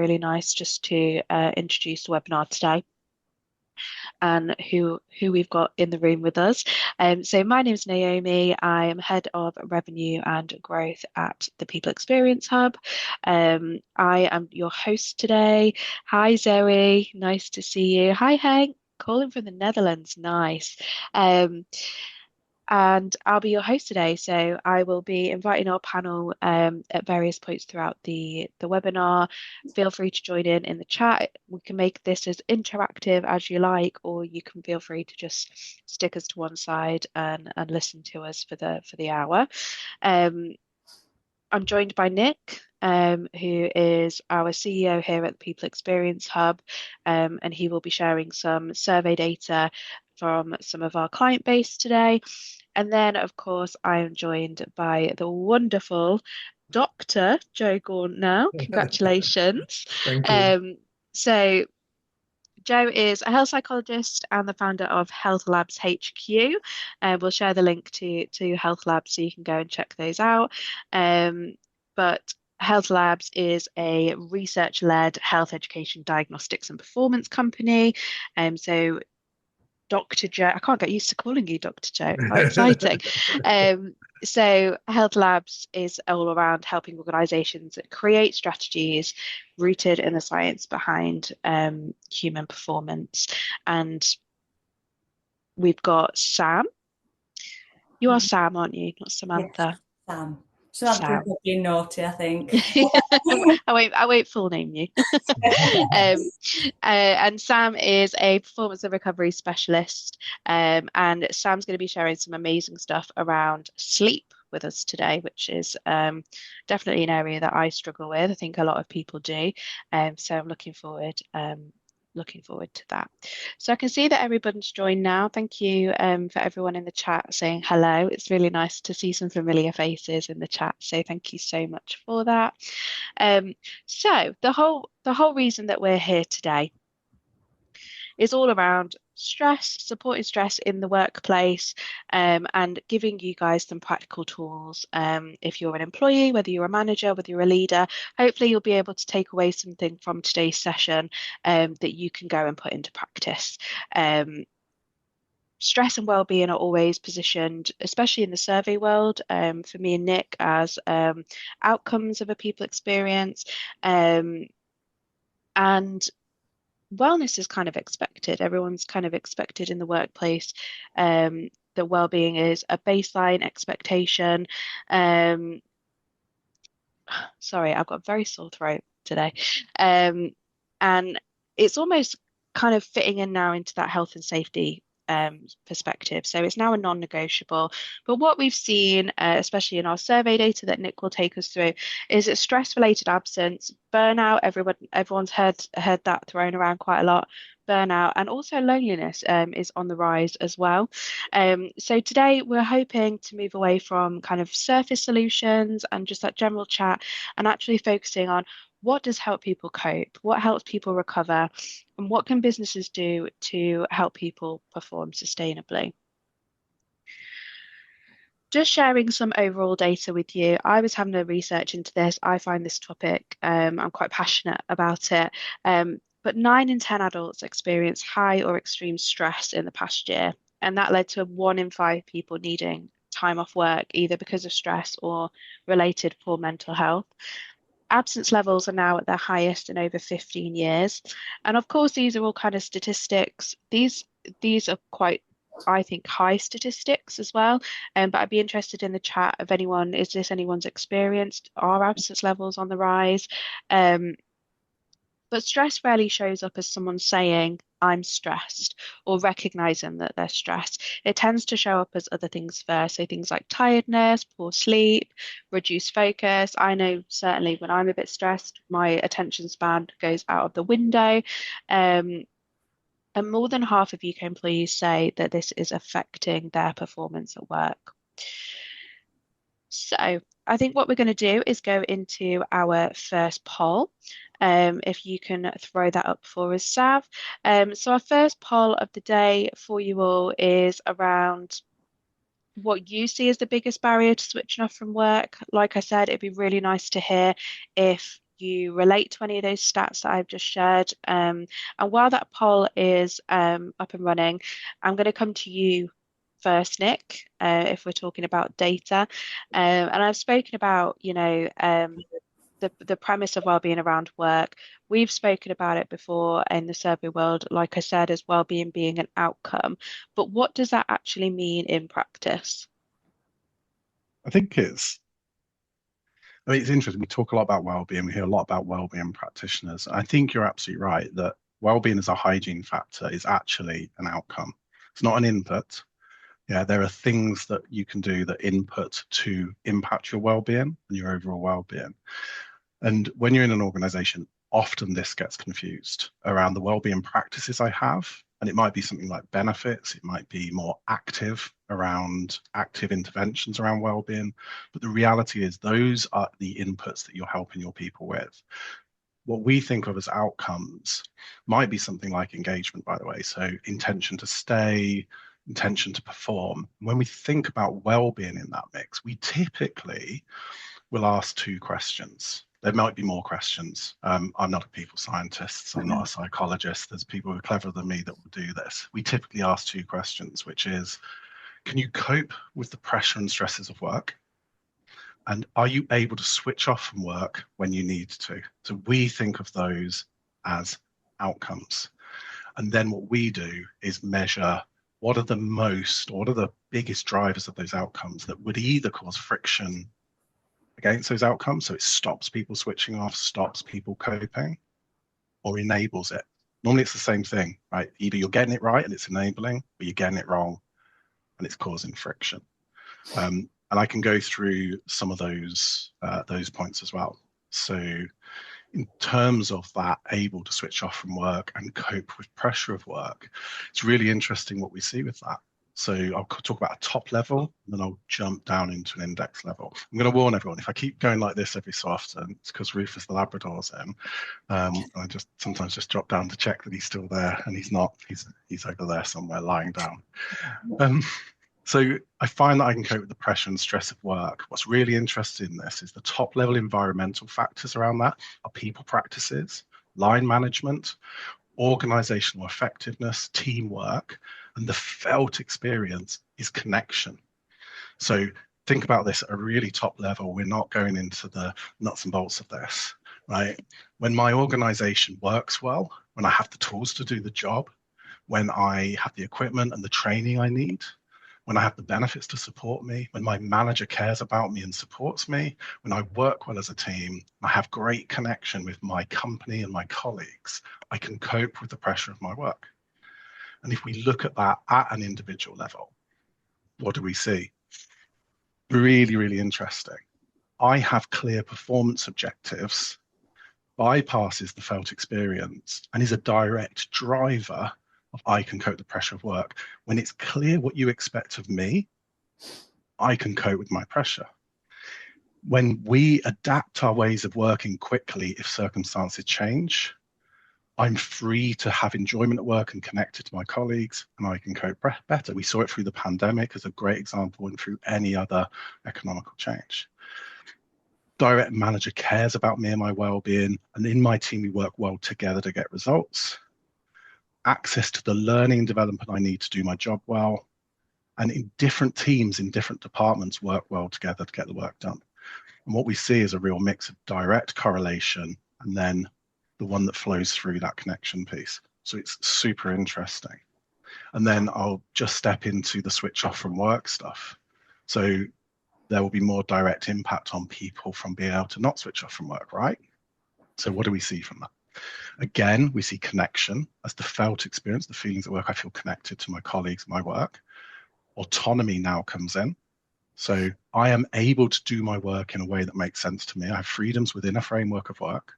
really nice just to introduce the webinar today and who we've got in the room with us. So my name is Naomi. I am head of revenue and growth at the People Experience Hub. I am your host today. Hi Zoe, nice to see you. Hi Hank, calling from the Netherlands. Nice. Um, and I'll be your host today. So I will be inviting our panel at various points throughout the webinar. Feel free to join in the chat. We can make this as interactive as you like, or you can feel free to just stick us to one side and listen to us for the hour. Um, I'm joined by Nick, who is our CEO here at the People Experience Hub, and he will be sharing some survey data from some of our client base today. And then, of course, I am joined by the wonderful Dr. Joe Gaunt now. Congratulations. Thank you. Um, so Joe is a health psychologist and the founder of Health Labs HQ. We'll share the link to Health Labs so you can go and check those out. But Health Labs is a research-led health education, diagnostics, and performance company. So Dr. Joe. I can't get used to calling you Dr. Joe. How exciting. Um, so Health Labs is all around helping organizations create strategies rooted in the science behind human performance. And we've got Sam. You are Sam, aren't you? Not Yes, Samantha. Sam. Samantha's Sam. being naughty, I think. I won't full name you. Um, and Sam is a performance and recovery specialist. And Sam's going to be sharing some amazing stuff around sleep with us today, which is definitely an area that I struggle with. I think a lot of people do. So I'm looking forward to that. So I can see that everybody's joined now. Thank you for everyone in the chat saying hello. It's really nice to see some familiar faces in the chat. So thank you so much for that. So the whole reason that we're here today is all around stress, supporting stress in the workplace, and giving you guys some practical tools. If you're an employee, whether you're a manager, whether you're a leader, hopefully you'll be able to take away something from today's session that you can go and put into practice. Um, Stress and well-being are always positioned, especially in the survey world, for me and Nick, as outcomes of a people experience. Um, and wellness is kind of expected. Everyone's kind of expected in the workplace that well-being is a baseline expectation. Um, Sorry, I've got a very sore throat today. Um, and it's almost kind of fitting in now into that health and safety perspective. So it's now a non-negotiable. But what we've seen, especially in our survey data that Nick will take us through, is that stress-related absence, burnout, everyone's heard that thrown around quite a lot. Burnout and also loneliness is on the rise as well. So today we're hoping to move away from kind of surface solutions and just that general chat and actually focusing on what does help people cope, what helps people recover, and what can businesses do to help people perform sustainably. Just sharing some overall data with you. I was having a research into this. I find this topic, I'm quite passionate about it. But 9 in 10 adults experience high or extreme stress in the past year. And that led to 1 in 5 people needing time off work, either because of stress or related poor mental health. Absence levels are now at their highest in over 15 years. And of course, these are all kind of statistics. These are quite, I think, high statistics as well. But I'd be interested in the chat of anyone, is this anyone's experienced? Are absence levels on the rise? Um, but stress rarely shows up as someone saying, I'm stressed, or recognizing that they're stressed. It tends to show up as other things first. So things like tiredness, poor sleep, reduced focus. I know certainly when I'm a bit stressed, my attention span goes out of the window. Um, and more than half of UK employees say that this is affecting their performance at work. So I think what we're going to do is go into our first poll. If you can throw that up for us, Sav. So our first poll of the day for you all is around what you see as the biggest barrier to switching off from work. Like I said, it'd be really nice to hear if you relate to any of those stats that I've just shared. And while that poll is up and running, I'm going to come to you first, Nick, if we're talking about data. And I've spoken about, the premise of well-being around work. We've spoken about it before in the survey world, like I said, as well-being being an outcome. But what does that actually mean in practice? I think it's interesting. We talk a lot about well-being. We hear a lot about well-being practitioners. I think you're absolutely right that well-being as a hygiene factor is actually an outcome. It's not an input. Yeah, there are things that you can do that input to impact your well-being and your overall well-being. And when you're in an organization, often this gets confused around the well-being practices I have. And it might be something like benefits, it might be more active around active interventions around well-being. But the reality is those are the inputs that you're helping your people with. What we think of as outcomes might be something like engagement, by the way. So intention to stay, intention to perform. When we think about well-being in that mix, we typically will ask two questions. There might be more questions. I'm not a people scientist, so I'm not a psychologist. There's people who are cleverer than me that will do this. We typically ask two questions, which is, can you cope with the pressure and stresses of work? And are you able to switch off from work when you need to? So we think of those as outcomes. And then what we do is measure what are the biggest drivers of those outcomes that would either cause friction against those outcomes. So it stops people switching off, stops people coping, or enables it. Normally it's the same thing, right? Either you're getting it right and it's enabling, or you're getting it wrong and it's causing friction. And I can go through some of those points as well. So in terms of that able to switch off from work and cope with pressure of work, it's really interesting what we see with that. So I'll talk about a top level, and then I'll jump down into an index level. I'm going to warn everyone, if I keep going like this every so often, it's because Rufus the Labrador's in. I just sometimes just drop down to check that he's still there, and he's not. He's over there somewhere lying down. So I find that I can cope with the pressure and stress of work. What's really interesting in this is the top level environmental factors around that are people practices, line management, organizational effectiveness, teamwork, and the felt experience is connection. So think about this at a really top level. We're not going into the nuts and bolts of this, right? When my organization works well, when I have the tools to do the job, when I have the equipment and the training I need, when I have the benefits to support me, when my manager cares about me and supports me, when I work well as a team, I have great connection with my company and my colleagues, I can cope with the pressure of my work. And if we look at that at an individual level, what do we see? Really, really interesting. I have clear performance objectives, bypasses the felt experience, and is a direct driver of I can cope the pressure of work. When it's clear what you expect of me, I can cope with my pressure. When we adapt our ways of working quickly, if circumstances change, I'm free to have enjoyment at work and connected to my colleagues, and I can cope better. We saw it through the pandemic as a great example and through any other economical change. Direct manager cares about me and my well-being, and in my team, we work well together to get results. Access to the learning and development I need to do my job well, and in different teams, in different departments, work well together to get the work done. And what we see is a real mix of direct correlation and then the one that flows through that connection piece. So it's super interesting. And then I'll just step into the switch off from work stuff. So there will be more direct impact on people from being able to not switch off from work, right? So what do we see from that? Again, we see connection as the felt experience, the feelings at work. I feel connected to my colleagues, my work. Autonomy now comes in. So I am able to do my work in a way that makes sense to me. I have freedoms within a framework of work.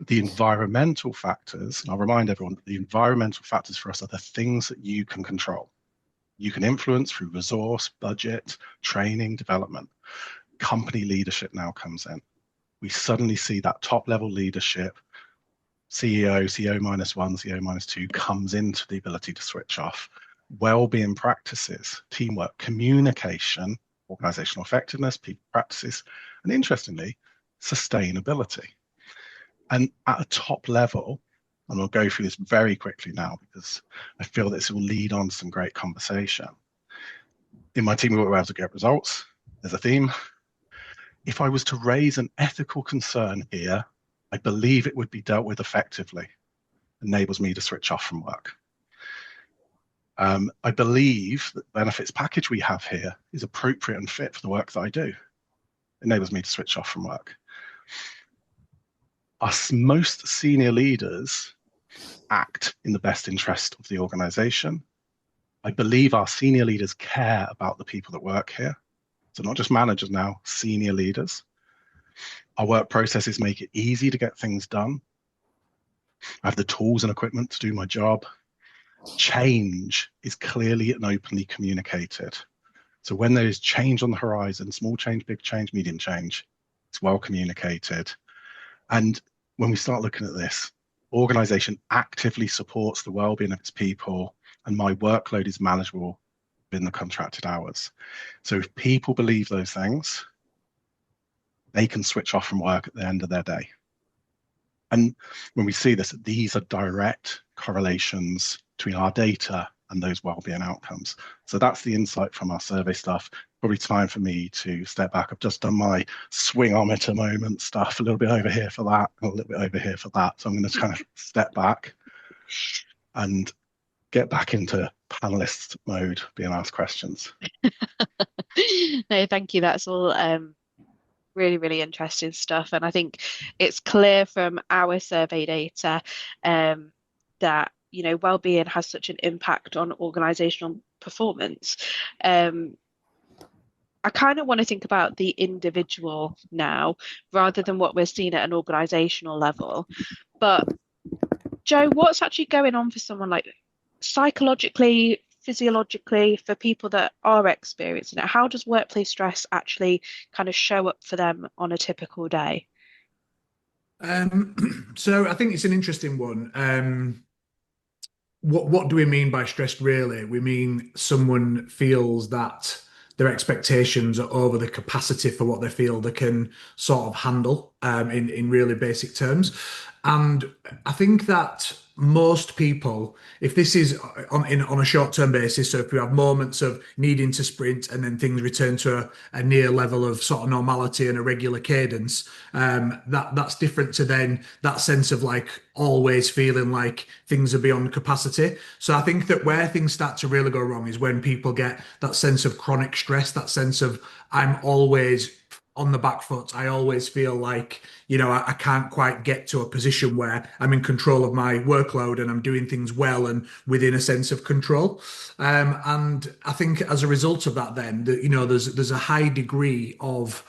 The environmental factors, and I'll remind everyone that the environmental factors for us are the things that you can control. You can influence through resource, budget, training, development. Company leadership now comes in. We suddenly see that top level leadership, CEO minus one, CEO minus two, comes into the ability to switch off. Well-being practices, teamwork, communication, organizational effectiveness, people practices, and interestingly, sustainability. And at a top level, and I'll go through this very quickly now because I feel this will lead on to some great conversation. In my team, we were able to get results. There's a theme. If I was to raise an ethical concern here, I believe it would be dealt with effectively. Enables me to switch off from work. I believe that the benefits package we have here is appropriate and fit for the work that I do. Enables me to switch off from work. Us most senior leaders act in the best interest of the organization. I believe our senior leaders care about the people that work here. So not just managers now, senior leaders. Our work processes make it easy to get things done. I have the tools and equipment to do my job. Change is clearly and openly communicated. So when there is change on the horizon, small change, big change, medium change, it's well communicated. And when we start looking at this, organization actively supports the well-being of its people, and my workload is manageable within the contracted hours. So if people believe those things, they can switch off from work at the end of their day. And when we see this, these are direct correlations between our data and those well-being outcomes. So that's the insight from our survey stuff. Probably time for me to step back. I've just done my swingometer moment stuff, a little bit over here for that, a little bit over here for that. So I'm going to kind of step back and get back into panelist mode, being asked questions. No, thank you. That's all really, really interesting stuff. And I think it's clear from our survey data that, you know, well-being has such an impact on organizational performance. I kind of want to think about the individual now rather than what we're seeing at an organizational level. But Joe, what's actually going on for someone like psychologically, physiologically, for people that are experiencing it? How does workplace stress actually kind of show up for them on a typical day? So I think it's an interesting one. What do we mean by stressed really? We mean someone feels that their expectations are over the capacity for what they feel they can sort of handle in really basic terms. And I think that most people, if this is on a short-term basis, so if we have moments of needing to sprint and then things return to a near level of sort of normality and a regular cadence, that's different to then that sense of like always feeling like things are beyond capacity. So I think that where things start to really go wrong is when people get that sense of chronic stress, that sense of I'm always on the back foot. I always feel like, you know, I can't quite get to a position where I'm in control of my workload and I'm doing things well and within a sense of control. And I think as a result of that, then, you know, there's a high degree of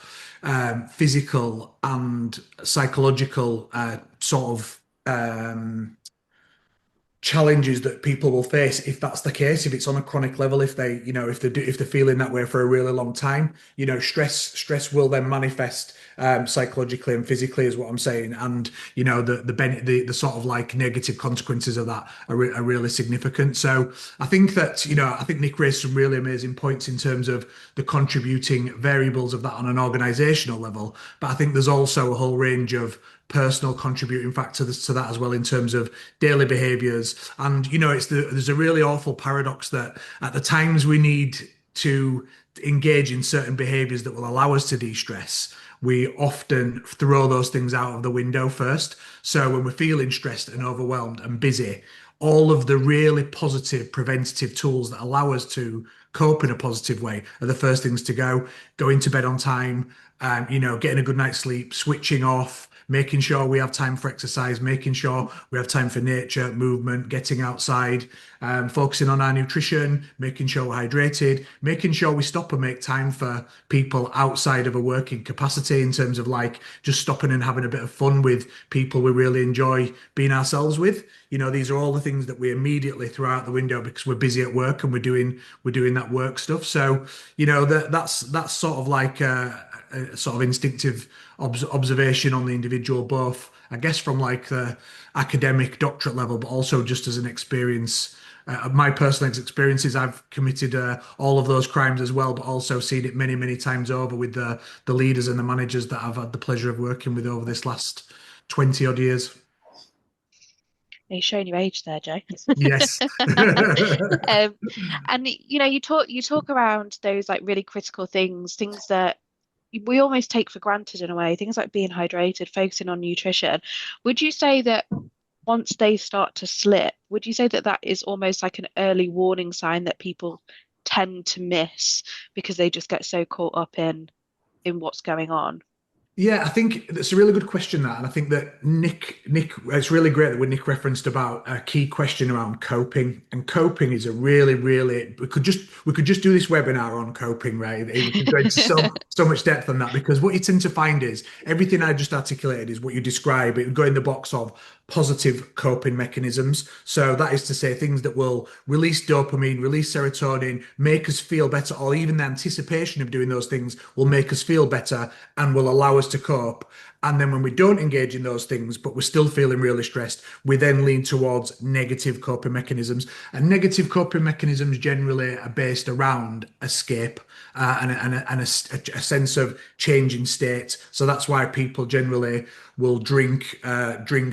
physical and psychological sort of challenges that people will face if that's the case, if it's on a chronic level, if they, you know, if they're feeling that way for a really long time, you know, stress will then manifest psychologically and physically is what I'm saying. And, you know, the sort of like negative consequences of that are really significant. So I think that, you know, I think Nick raised some really amazing points in terms of the contributing variables of that on an organizational level. But I think there's also a whole range of personal contributing factors to that as well in terms of daily behaviors. And, you know, there's a really awful paradox that at the times we need to engage in certain behaviors that will allow us to de-stress, we often throw those things out of the window first. So when we're feeling stressed and overwhelmed and busy, all of the really positive preventative tools that allow us to cope in a positive way are the first things to go. Going to bed on time, you know, getting a good night's sleep, switching off, making sure we have time for exercise, making sure we have time for nature, movement, getting outside, focusing on our nutrition, making sure we're hydrated, making sure we stop and make time for people outside of a working capacity in terms of like just stopping and having a bit of fun with people we really enjoy being ourselves with. You know, these are all the things that we immediately throw out the window because we're busy at work and we're doing that work stuff. So, you know, that's sort of like a sort of instinctive observation on the individual, both I guess from like the academic doctorate level, but also just as an experience. My personal experiences, I've committed all of those crimes as well, but also seen it many, many times over with the leaders and the managers that I've had the pleasure of working with over this last 20 odd years. You're showing your age there, Joe. Yes. Um, and you talk around those like really critical things that we almost take for granted in a way, things like being hydrated, focusing on nutrition. Would you say that once they start to slip, would you say that that is almost like an early warning sign that people tend to miss because they just get so caught up in what's going on? Yeah, I think that's a really good question, that, and I think that Nick, it's really great that when Nick referenced about a key question around coping, and coping is a really, really, we could just do this webinar on coping, right? We could go into so much depth on that, because what you tend to find is everything I just articulated is what you describe. It would go in the box of positive coping mechanisms. So that is to say things that will release dopamine, release serotonin, make us feel better, or even the anticipation of doing those things will make us feel better and will allow us to cope. And then when we don't engage in those things, but we're still feeling really stressed, we then lean towards negative coping mechanisms. And negative coping mechanisms generally are based around escape and a sense of changing state. So that's why people generally will drink,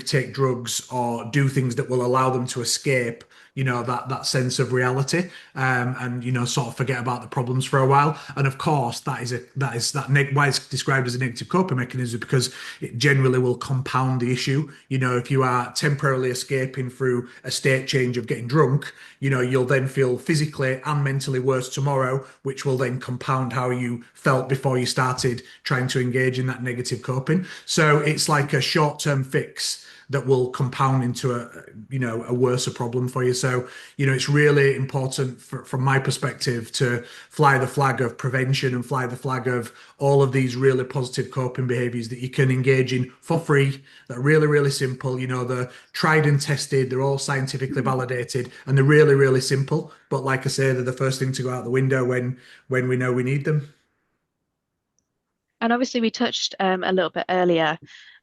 take drugs, or do things that will allow them to escape, that sense of reality, and sort of forget about the problems for a while. And of course, why it's described as a negative coping mechanism, because it generally will compound the issue. If you are temporarily escaping through a state change of getting drunk, you'll then feel physically and mentally worse tomorrow, which will then compound how you felt before you started trying to engage in that negative coping. So it's like a short-term fix that will compound into a worse problem for you. So, it's really important from my perspective to fly the flag of prevention and fly the flag of all of these really positive coping behaviors that you can engage in for free. That are really, really simple. They're tried and tested. They're all scientifically validated, and they're really, really simple. But like I say, they're the first thing to go out the window when we know we need them. And obviously, we touched a little bit earlier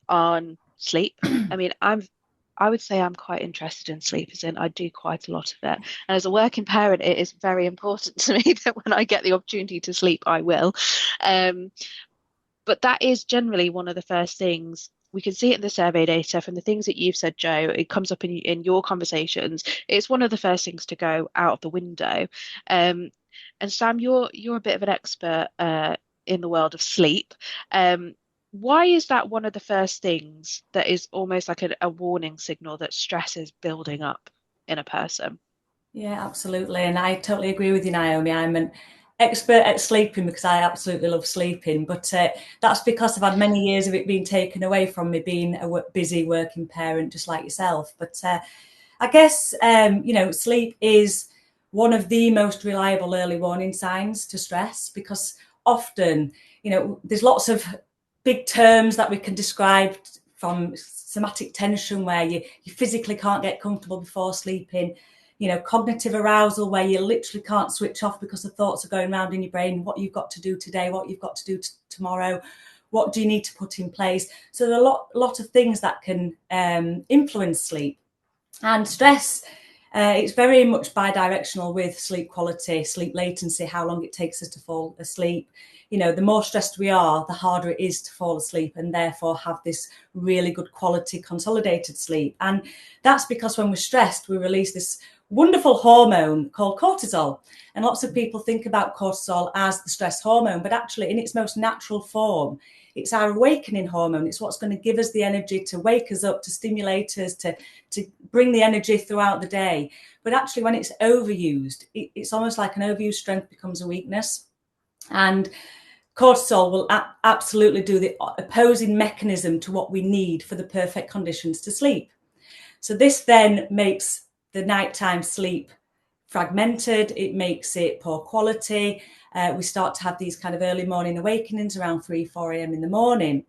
on sleep. I mean, I would say I'm quite interested in sleep, as in I do quite a lot of it. And as a working parent, it is very important to me that when I get the opportunity to sleep, I will. But that is generally one of the first things. We can see it in the survey data from the things that you've said, Joe. It comes up in your conversations. It's one of the first things to go out of the window. And Sam, you're a bit of an expert in the world of sleep. Why is that one of the first things that is almost like a warning signal that stress is building up in a person? Yeah, absolutely. And I totally agree with you, Naomi. I'm an expert at sleeping because I absolutely love sleeping. But that's because I've had many years of it being taken away from me, being a busy working parent, just like yourself. But I guess, sleep is one of the most reliable early warning signs to stress, because often, there's lots of big terms that we can describe, from somatic tension, where you physically can't get comfortable before sleeping, cognitive arousal, where you literally can't switch off because the thoughts are going around in your brain, what you've got to do today, what you've got to do tomorrow, what do you need to put in place. So there are a lot of things that can influence sleep. And stress, it's very much bidirectional with sleep quality, sleep latency, how long it takes us to fall asleep. The more stressed we are, the harder it is to fall asleep, and therefore have this really good quality consolidated sleep. And that's because when we're stressed, we release this wonderful hormone called cortisol. And lots of people think about cortisol as the stress hormone, but actually in its most natural form, it's our awakening hormone. It's what's going to give us the energy to wake us up, to stimulate us, to bring the energy throughout the day. But actually, when it's overused, it's almost like an overused strength becomes a weakness. And cortisol will absolutely do the opposing mechanism to what we need for the perfect conditions to sleep. So this then makes the nighttime sleep fragmented. It makes it poor quality. We start to have these kind of early morning awakenings around 3-4 a.m. in the morning.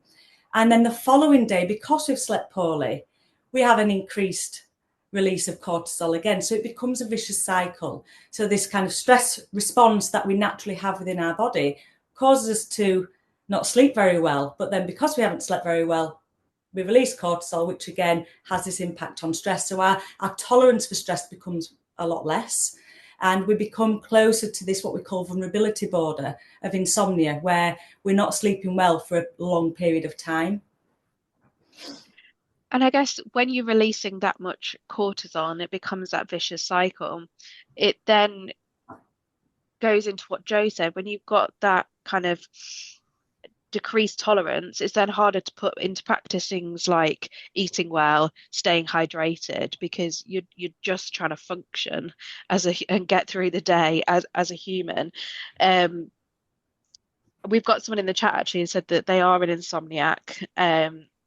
And then the following day, because we've slept poorly, we have an increased release of cortisol again. So it becomes a vicious cycle. So this kind of stress response that we naturally have within our body causes us to not sleep very well. But then because we haven't slept very well, we release cortisol, which again has this impact on stress. So our tolerance for stress becomes a lot less. And we become closer to this, what we call vulnerability border of insomnia, where we're not sleeping well for a long period of time. And I guess when you're releasing that much cortisol, it becomes that vicious cycle. It then goes into what Joe said. When you've got that kind of decreased tolerance, it's then harder to put into practice things like eating well, staying hydrated, because you're just trying to function and get through the day as a human. Um, we've got someone in the chat actually who said that they are an insomniac,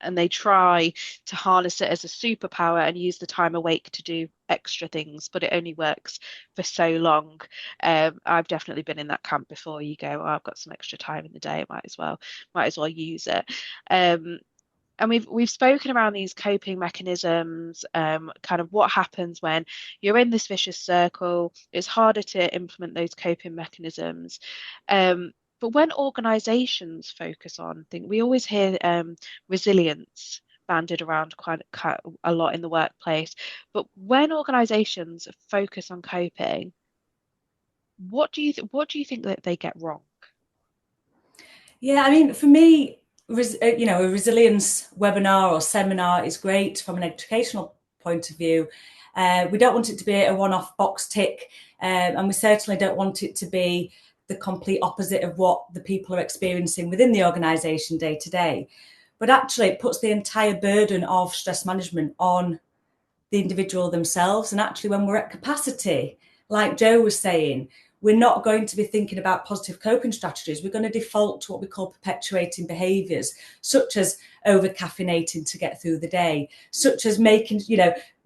and they try to harness it as a superpower and use the time awake to do extra things, but it only works for so long. I've definitely been in that camp before. You go, oh, I've got some extra time in the day, might as well use it. And we've spoken around these coping mechanisms, kind of what happens when you're in this vicious circle. It's harder to implement those coping mechanisms. But when organizations focus on things, we always hear resilience banded around quite a lot in the workplace. But when organizations focus on coping, what do you think that they get wrong? Yeah, I mean, for me, a resilience webinar or seminar is great from an educational point of view. We don't want it to be a one-off box tick, and we certainly don't want it to be the complete opposite of what the people are experiencing within the organisation day to day. But actually, it puts the entire burden of stress management on the individual themselves. And actually, when we're at capacity, like Joe was saying, we're not going to be thinking about positive coping strategies. We're going to default to what we call perpetuating behaviours, such as over caffeinating to get through the day, such as making,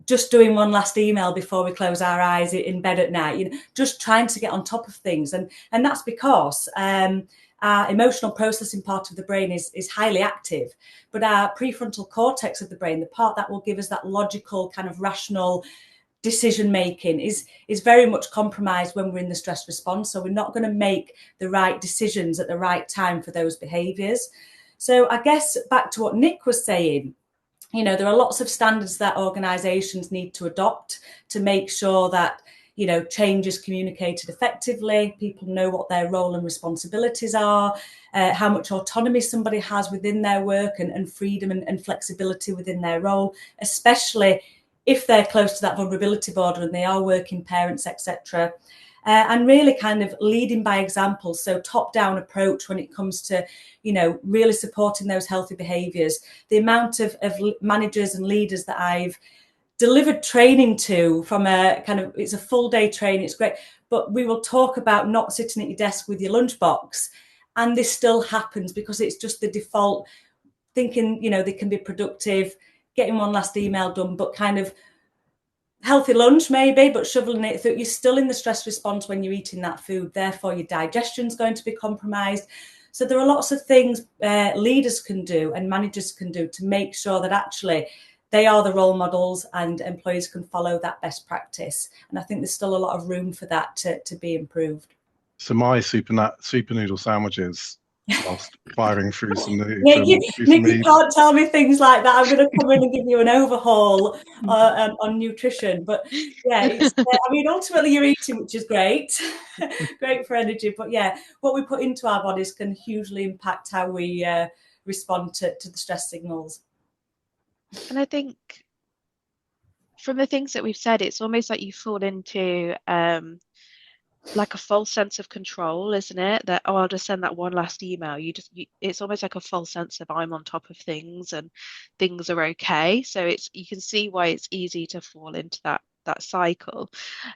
just doing one last email before we close our eyes in bed at night, just trying to get on top of things. And that's because our emotional processing part of the brain is highly active, but our prefrontal cortex of the brain, the part that will give us that logical kind of rational decision making, is very much compromised when we're in the stress response. So we're not going to make the right decisions at the right time for those behaviours. So I guess back to what Nick was saying, there are lots of standards that organisations need to adopt to make sure that change is communicated effectively, people know what their role and responsibilities are, how much autonomy somebody has within their work, and freedom and flexibility within their role, especially if they're close to that vulnerability border and they are working parents, etc. And really kind of leading by example. So top-down approach when it comes to, really supporting those healthy behaviours. The amount of managers and leaders that I've delivered training to from it's a full day training, it's great, but we will talk about not sitting at your desk with your lunchbox, and this still happens because it's just the default thinking, they can be productive, getting one last email done, but kind of healthy lunch maybe, but shoveling it through. You're still in the stress response when you're eating that food, therefore your digestion's going to be compromised. So there are lots of things leaders can do and managers can do to make sure that actually they are the role models and employees can follow that best practice. And I think there's still a lot of room for that to be improved. So my super noodle sandwiches, whilst firing through some Nick, you can't tell me things like that. I'm going to come in and give you an overhaul on nutrition. But yeah, ultimately you're eating, which is great, great for energy. But yeah, what we put into our bodies can hugely impact how we respond to the stress signals. And I think from the things that we've said, it's almost like you fall into like a false sense of control, isn't it? That, oh, I'll just send that one last email. It's almost like a false sense of I'm on top of things and things are okay. So you can see why it's easy to fall into that cycle.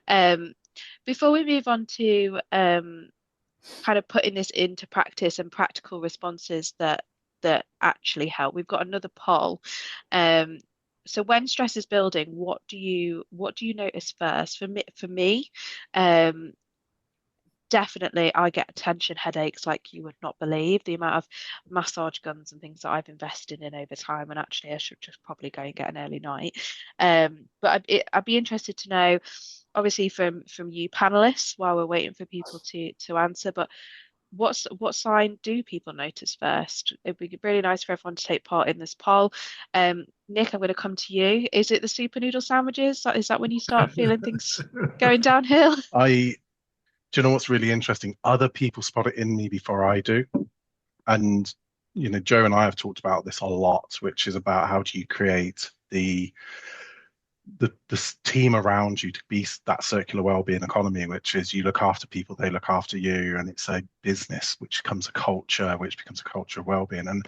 Before we move on to kind of putting this into practice and practical responses that actually help, we've got another poll. So when stress is building, what do you notice first? For me, definitely I get tension headaches like you would not believe, the amount of massage guns and things that I've invested in over time, and actually I should just probably go and get an early night. But I'd be interested to know, obviously from you panelists, while we're waiting for people to answer, but what sign do people notice first? It'd be really nice for everyone to take part in this poll. Nick, I'm going to come to you. Is it the super noodle sandwiches? Is that when you start feeling things going downhill? Do you know what's really interesting? Other people spot it in me before I do. And Joe and I have talked about this a lot, which is about how do you create the team around you to be that circular wellbeing economy, which is you look after people, they look after you, and it's a business which becomes a culture, of wellbeing. And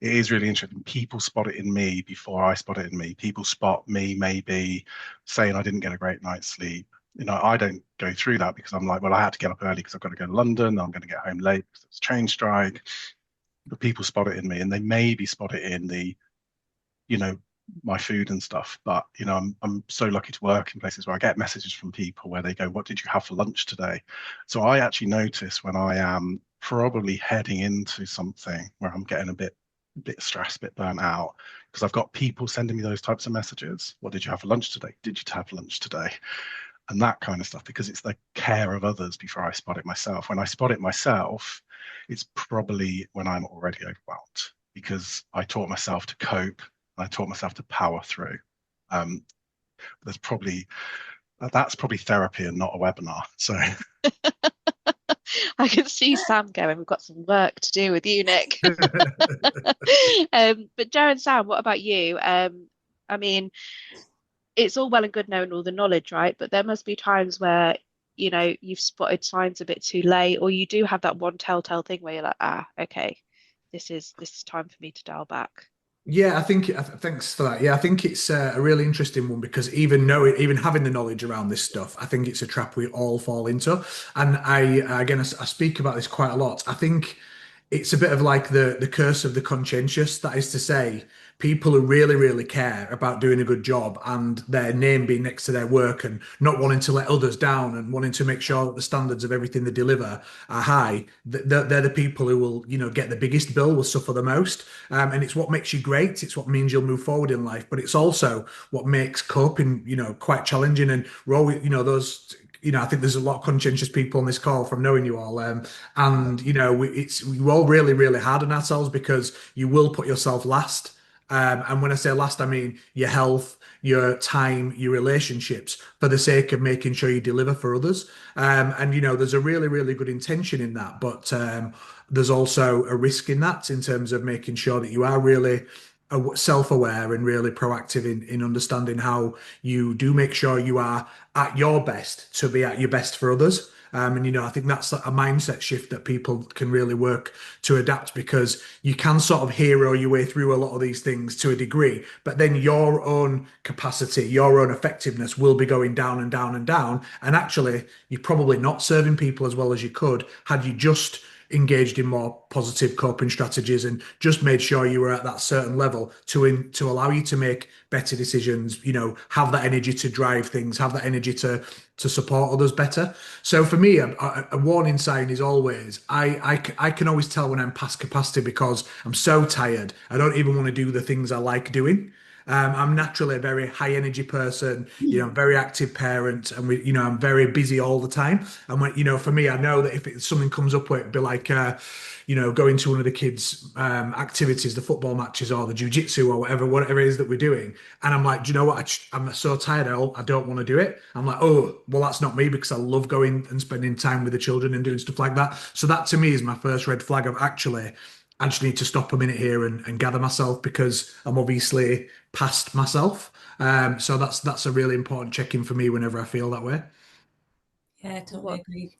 it is really interesting. People spot it in me before I spot it in me. People spot me maybe saying I didn't get a great night's sleep. I don't go through that because I'm like, well, I had to get up early because I've got to go to London. I'm going to get home late because it's a train strike. But people spot it in me, and they maybe spot it in the, my food and stuff. But I'm so lucky to work in places where I get messages from people where they go, what did you have for lunch today? So I actually notice when I am probably heading into something where I'm getting a bit stressed, a bit burnt out, because I've got people sending me those types of messages. What did you have for lunch today? Did you have lunch today? And that kind of stuff, because it's the care of others before I spot it myself. When I spot it myself, it's probably when I'm already overwhelmed, because I taught myself to cope. I taught myself to power through. That's probably therapy and not a webinar. So I can see Sam going, we've got some work to do with you, Nick. But Joe and Sam, what about you? I mean, it's all well and good knowing all the knowledge, right? But there must be times where, you've spotted signs a bit too late, or you do have that one telltale thing where you're like, okay, this is time for me to dial back. Yeah, thanks for that. Yeah, I think it's a really interesting one, because even having the knowledge around this stuff, I think it's a trap we all fall into. And I speak about this quite a lot. I think it's a bit of like the curse of the conscientious. That is to say, people who really, really care about doing a good job and their name being next to their work and not wanting to let others down and wanting to make sure that the standards of everything they deliver are high. They're the people who will, get the biggest bill, will suffer the most. And it's what makes you great. It's what means you'll move forward in life. But it's also what makes coping, quite challenging. And we're always, those. I think there's a lot of conscientious people on this call from knowing you all. And, we're all really, really hard on ourselves, because you will put yourself last. And when I say last, I mean your health, your time, your relationships, for the sake of making sure you deliver for others. And, there's a really, really good intention in that. But there's also a risk in that, in terms of making sure that you are really self-aware and really proactive in understanding how you do make sure you are at your best to be at your best for others. And I think that's a mindset shift that people can really work to adapt, because you can sort of hero your way through a lot of these things to a degree, but then your own capacity, your own effectiveness will be going down and down and down. And actually, you're probably not serving people as well as you could had you just engaged in more positive coping strategies and just made sure you were at that certain level to allow you to make better decisions, have that energy to drive things, have that energy to support others better. So for me, a warning sign is always, I can always tell when I'm past capacity, because I'm so tired. I don't even want to do the things I like doing. I'm naturally a very high energy person, very active parent, and I'm very busy all the time. And when, for me, I know that if something comes up where it'd be like, going to one of the kids' activities, the football matches or the jiu-jitsu or whatever it is that we're doing. And I'm like, do you know what? I'm so tired. I don't want to do it. I'm like, oh, well, that's not me, because I love going and spending time with the children and doing stuff like that. So that to me is my first red flag of, actually, I just need to stop a minute here and gather myself, because I'm obviously past myself. So that's a really important check-in for me whenever I feel that way. Yeah, I totally agree.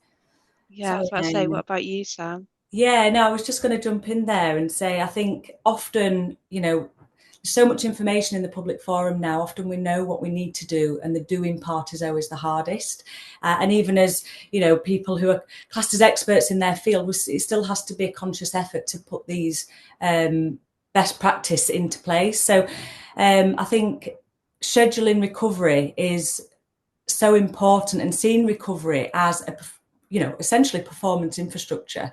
Yeah, I was about to say, what about you, Sam? Yeah, no, I was just going to jump in there and say, I think often, there's so much information in the public forum now. Often we know what we need to do, and the doing part is always the hardest. And even as, people who are classed as experts in their field, it still has to be a conscious effort to put these best practice into place. So I think scheduling recovery is so important, and seeing recovery as essentially performance infrastructure.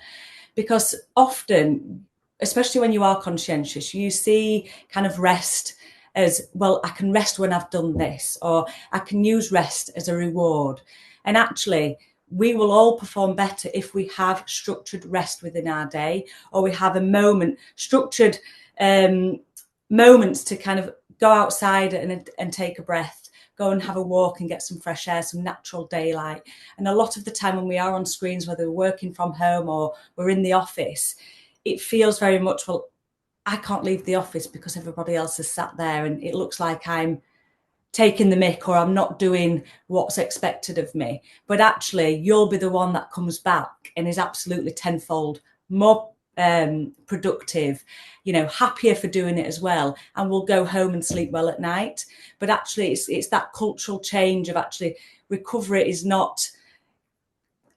Because often, especially when you are conscientious, you see kind of rest as, well, I can rest when I've done this, or I can use rest as a reward. And actually, we will all perform better if we have structured rest within our day, or we have structured moments to kind of go outside and take a breath, go and have a walk and get some fresh air, some natural daylight. And a lot of the time when we are on screens, whether we're working from home or we're in the office, it feels very much, well, I can't leave the office because everybody else has sat there and it looks like I'm taking the mick or I'm not doing what's expected of me. But actually, you'll be the one that comes back and is absolutely tenfold more productive, happier for doing it as well, and will go home and sleep well at night. But actually, it's that cultural change of actually recovery is not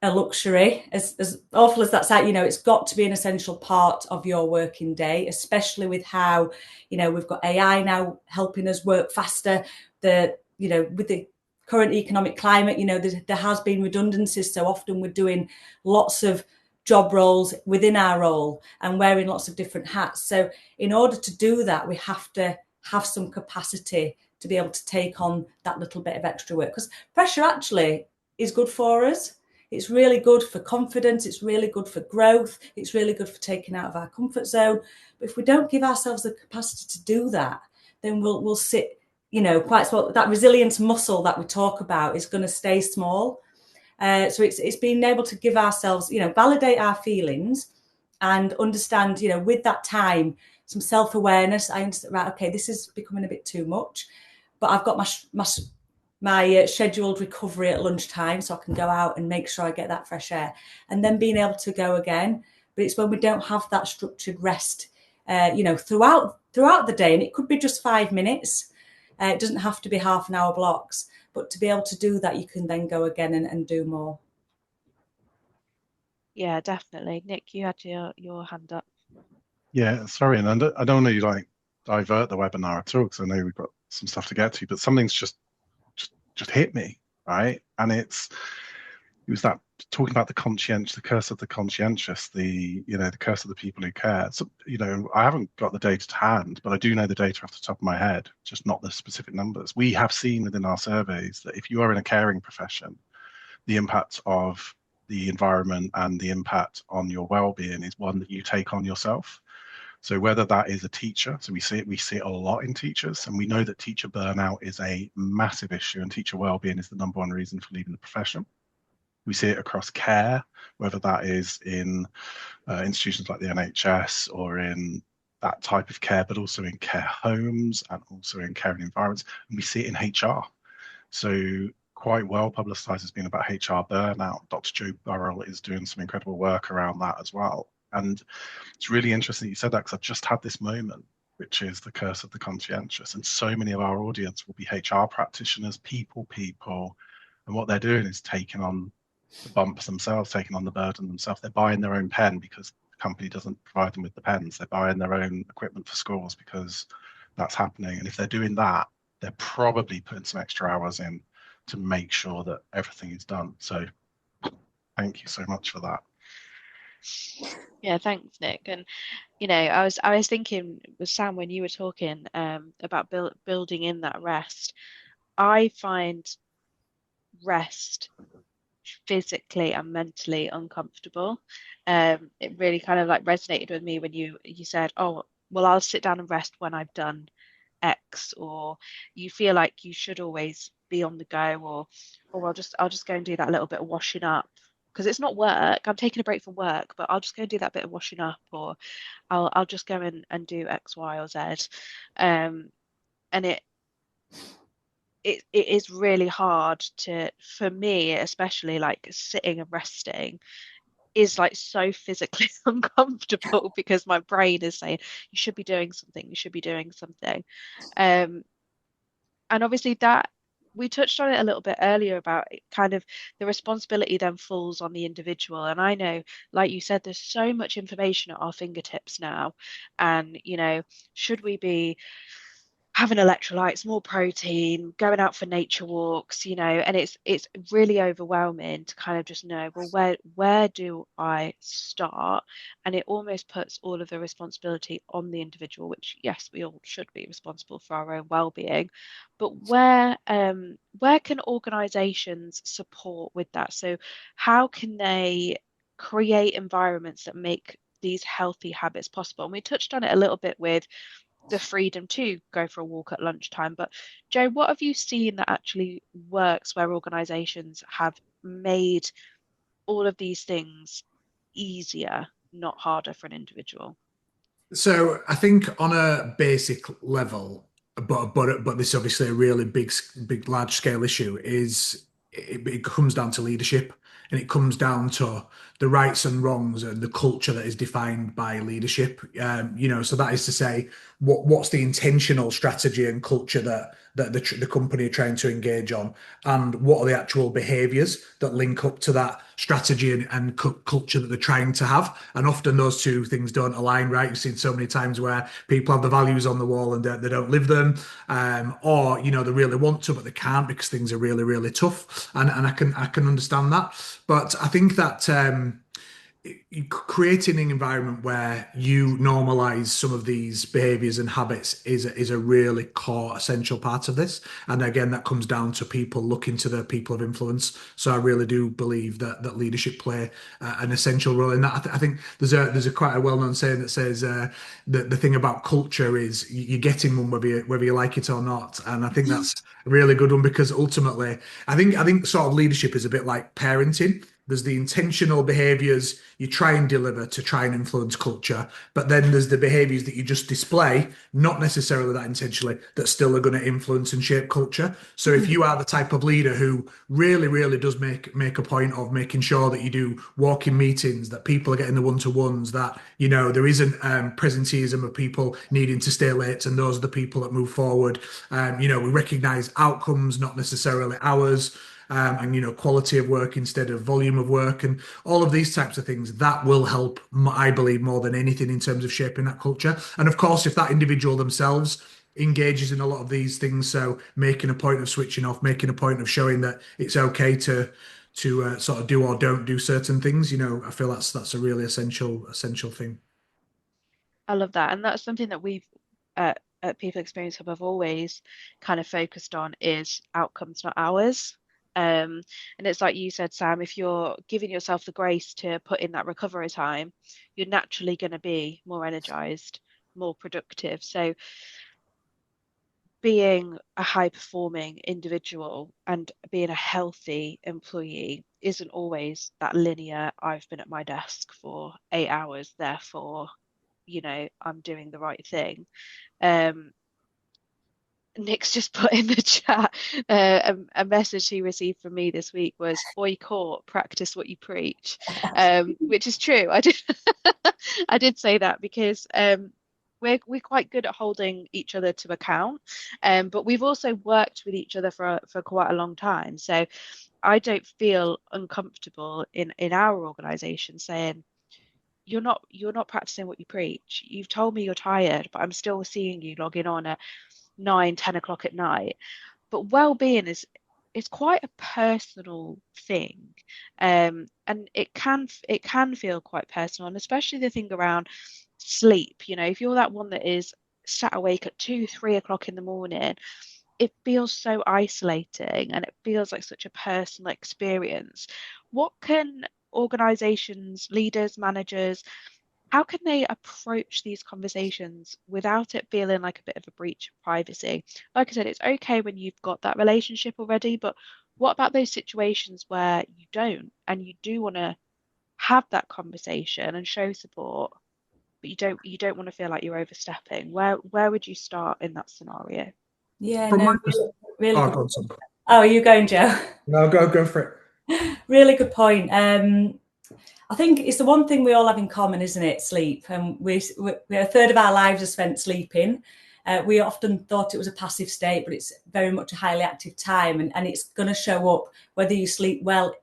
a luxury, as awful as that's like, it's got to be an essential part of your working day, especially with how, we've got AI now helping us work faster. With the current economic climate, there has been redundancies. So often we're doing lots of job roles within our role and wearing lots of different hats. So in order to do that, we have to have some capacity to be able to take on that little bit of extra work, because pressure actually is good for us. It's really good for confidence. It's really good for growth. It's really good for taking out of our comfort zone. But if we don't give ourselves the capacity to do that, then we'll sit, quite small. That resilience muscle that we talk about is going to stay small. So it's being able to give ourselves, validate our feelings and understand, with that time, some self-awareness. I understand, right, okay, this is becoming a bit too much, but I've got my scheduled recovery at lunchtime, so I can go out and make sure I get that fresh air, and then being able to go again. But it's when we don't have that structured rest, throughout the day, and it could be just 5 minutes. It doesn't have to be half an hour blocks, but to be able to do that, you can then go again and do more. Yeah, definitely. Nick, you had your hand up. Yeah, sorry, and I don't want to divert the webinar at all because I know we've got some stuff to get to, but something's just hit me, right? And it was that talking about the curse of the conscientious, the curse of the people who care. So, I haven't got the data to hand, but I do know the data off the top of my head, just not the specific numbers. We have seen within our surveys that if you are in a caring profession, the impact of the environment and the impact on your well-being is one that you take on yourself. So whether that is a teacher, so we see it a lot in teachers, and we know that teacher burnout is a massive issue, and teacher well-being is the number one reason for leaving the profession. We see it across care, whether that is in institutions like the NHS or in that type of care, but also in care homes and also in caring environments. And we see it in HR. So quite well publicised has been about HR burnout. Dr. Joe Burrell is doing some incredible work around that as well. And it's really interesting that you said that, because I've just had this moment, which is the curse of the conscientious. And so many of our audience will be HR practitioners, people, and what they're doing is taking on the bumps themselves, taking on the burden themselves. They're buying their own pen because the company doesn't provide them with the pens. They're buying their own equipment for schools because that's happening. And if they're doing that, they're probably putting some extra hours in to make sure that everything is done. So thank you so much for that. Yeah, thanks, Nick. And I was thinking with Sam when you were talking about building in that rest. I find rest physically and mentally uncomfortable. It really kind of like resonated with me when you said, "Oh, well, I'll sit down and rest when I've done X," or you feel like you should always be on the go, or I'll just go and do that little bit of washing up because it's not work. I'm taking a break from work, but I'll just go and do that bit of washing up, or I'll just go and do X, Y, or Z. And it is really hard for me, especially like sitting and resting is like so physically uncomfortable because my brain is saying you should be doing something, you should be doing something. And obviously that we touched on it a little bit earlier about it, kind of the responsibility then falls on the individual. And I know, like you said, there's so much information at our fingertips now. And, should we be having electrolytes, more protein, going out for nature walks, and it's really overwhelming to kind of just know, well, where do I start? And it almost puts all of the responsibility on the individual, which yes, we all should be responsible for our own well-being, but where can organizations support with that? So how can they create environments that make these healthy habits possible? And we touched on it a little bit with the freedom to go for a walk at lunchtime. But Joe, what have you seen that actually works where organizations have made all of these things easier? not harder for an individual? So I think on a basic level, but this is obviously a really big large scale issue, is it comes down to leadership, and it comes down to the rights and wrongs and the culture that is defined by leadership. So that is to say, what's the intentional strategy and culture that the company are trying to engage on, and what are the actual behaviours that link up to that strategy and culture that they're trying to have. And often those two things don't align, right? You've seen so many times where people have the values on the wall and they don't live them, or they really want to but they can't because things are really really tough. And I can understand that, but I think that creating an environment where you normalize some of these behaviors and habits is a really core essential part of this. And again, that comes down to people looking to the people of influence. So I really do believe that leadership play an essential role in that. I think there's a quite a well-known saying that says that the thing about culture is you're getting one whether you like it or not. And I think that's a really good one, because ultimately I think sort of leadership is a bit like parenting. There's the intentional behaviors you try and deliver to try and influence culture, but then there's the behaviors that you just display, not necessarily that intentionally, that still are going to influence and shape culture. So if you are the type of leader who really, really does make a point of making sure that you do walk-in meetings, that people are getting the one-to-ones, that there isn't presenteeism of people needing to stay late, and those are the people that move forward. We recognise outcomes, not necessarily hours. And quality of work instead of volume of work, and all of these types of things, that will help, I believe, more than anything in terms of shaping that culture. And of course, if that individual themselves engages in a lot of these things, so making a point of switching off, making a point of showing that it's okay to sort of do or don't do certain things, I feel that's a really essential thing. I love that. And that's something that we've at People Experience Hub have always kind of focused on, is outcomes, not hours. And it's like you said, Sam, if you're giving yourself the grace to put in that recovery time, you're naturally going to be more energized, more productive. So being a high performing individual and being a healthy employee isn't always that linear. I've been at my desk for 8 hours, therefore, I'm doing the right thing. Nick's just put in the chat a message he received from me this week was, "Oi, court, practice what you preach," which is true. I did I did say that because we're quite good at holding each other to account, but we've also worked with each other for quite a long time. So I don't feel uncomfortable in our organisation saying, you're not practicing what you preach. You've told me you're tired, but I'm still seeing you logging on at 9, 10 o'clock at night. But well-being is quite a personal thing, and it can feel quite personal, and especially the thing around sleep. If you're that one that is sat awake at 2, 3 o'clock in the morning, it feels so isolating, and it feels like such a personal experience. What can organizations, leaders, managers, how can they approach these conversations without it feeling like a bit of a breach of privacy? Like I said, it's okay when you've got that relationship already, but what about those situations where you don't, and you do want to have that conversation and show support, but you don't want to feel like you're overstepping? Where would you start in that scenario? Yeah, From no, my really oh, good. go on, Sam. Oh, are you going, Joe? No, go for it. Really good point. I think it's the one thing we all have in common, isn't it? Sleep. And we a third of our lives are spent sleeping. We often thought it was a passive state, but it's very much a highly active time, and it's going to show up whether you sleep well